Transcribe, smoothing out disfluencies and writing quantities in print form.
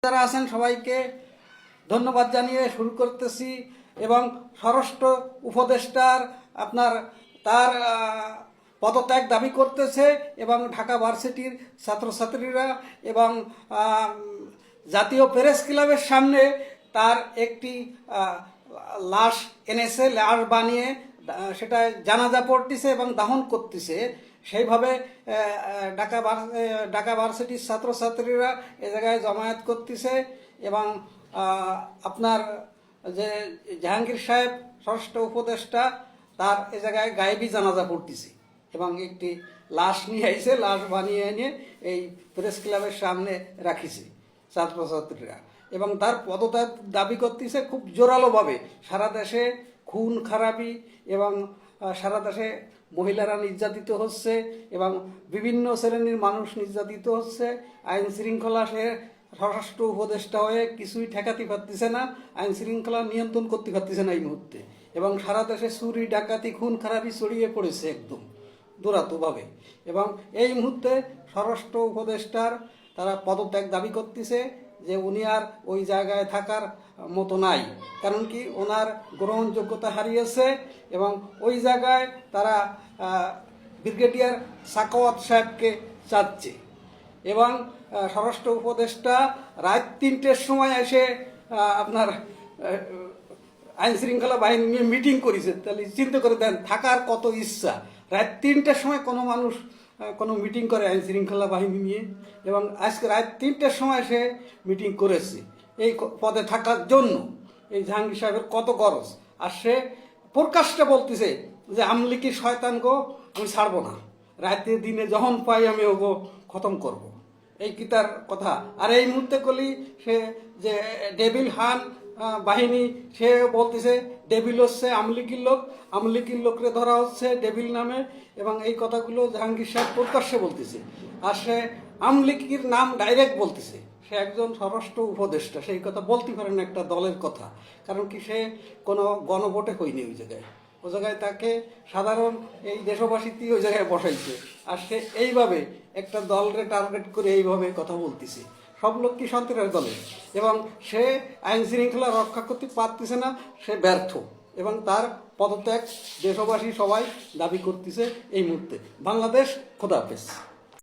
যারা আছেন সবাইকে ধন্যবাদ জানিয়ে শুরু করতেছি এবং স্বরাষ্ট্র উপদেষ্টার আপনার তার পদত্যাগ দাবি করতেছে এবং ঢাকা ভার্সিটির ছাত্রছাত্রীরা এবং জাতীয় প্রেস ক্লাবের সামনে তার একটি লাশ এনেছে, লাশ বানিয়ে সেটা জানাজা পড়তেছে এবং দাহন করতেছে। সেইভাবে ঢাকা ভার্সিটির ছাত্রছাত্রীরা এ জায়গায় জমায়েত করতেছে এবং আপনার যে জাহাঙ্গীর সাহেব স্বরাষ্ট্র উপদেষ্টা তার এ জায়গায় গায়েবী জানাজা পড়তেছে এবং একটি লাশ নিয়ে আইছে, লাশ বানিয়ে এনে এই প্রেস ক্লাবের সামনে রাখিছে ছাত্রছাত্রীরা এবং তার পদত্যাগ দাবি করতেছে খুব জোরালোভাবে। সারা দেশে খুন খারাপি এবং সারা দেশে মহিলারা নির্যাতিত হচ্ছে এবং বিভিন্ন শ্রেণীর মানুষ নির্যাতিত হচ্ছে। আইন শৃঙ্খলা সে স্বরাষ্ট্র উপদেষ্টা হয়ে কিছুই ঠেকাতে পারতেছে না, আইন শৃঙ্খলা নিয়ন্ত্রণ করতে পারতেছে না এই মুহূর্তে এবং সারা দেশে চুরি ডাকাতি খুন খারাপি ছড়িয়ে পড়েছে একদম দুরাতভাবে এবং এই মুহূর্তে স্বরাষ্ট্র উপদেষ্টার তারা পদত্যাগ দাবি করতেছে যে উনি আর ওই জায়গায় থাকার মতো নাই, কারণ কি ওনার গ্রহণযোগ্যতা হারিয়েছে এবং ওই জায়গায় তারা ব্রিগেডিয়ার সাখাওয়াত সাহেবকে চাচ্ছে এবং স্বরাষ্ট্র উপদেষ্টা রাত 3টের সময় এসে আপনার আইন শৃঙ্খলা বাহিনী নিয়ে মিটিং করেছে। তাহলে চিন্তা করে দেন থাকার কত ইচ্ছা। রাত 3টের সময় কোনো মানুষ কোনো মিটিং করে আইন শৃঙ্খলা বাহিনী নিয়ে এবং আজকে রাত 3টের সময় সে মিটিং করেছে এই পদে থাকার জন্য। এই জাহাঙ্গীর সাহেবের কত গরজ, আর সে প্রকাশ্যে বলতেছে যে আমলিকি শয়তান গো আমি ছাড়বো না, রাতে দিনে যখন পাই আমি ওগো খতম করব। এই কি তার কথা? আর এই মুহূর্তে কলি সে যে ডেভিল হান বাহিনী সে বলতেছে ডেভিল হচ্ছে আমলিকির লোক, আমলিকির লোকরে ধরা হচ্ছে ডেভিল নামে এবং এই কথাগুলো জাহাঙ্গীর সাহেব প্রকাশ্যে বলতেছে। আর সে আমলিকির নাম ডাইরেক্ট বলতেছে। সে একজন স্বরাষ্ট্র উপদেষ্টা, সেই কথা বলতে পারেন একটা দলের কথা, কারণ কি সে কোনো গণভোটে হয়নি ওই জায়গায়। ওই জায়গায় তাকে সাধারণ এই দেশবাসীতেই ওই জায়গায় বসাইছে আর সে এইভাবে একটা দলকে টার্গেট করে এইভাবে কথা বলতেছে। সব লোক কি সন্ত্রাসের দলে এবং সে আইন শৃঙ্খলা রক্ষা করতে পারতেছে না, সে ব্যর্থ এবং তার পদত্যাগ দেশবাসী সবাই দাবি করতেছে এই মুহূর্তে। বাংলাদেশ, খোদা হাফেজ।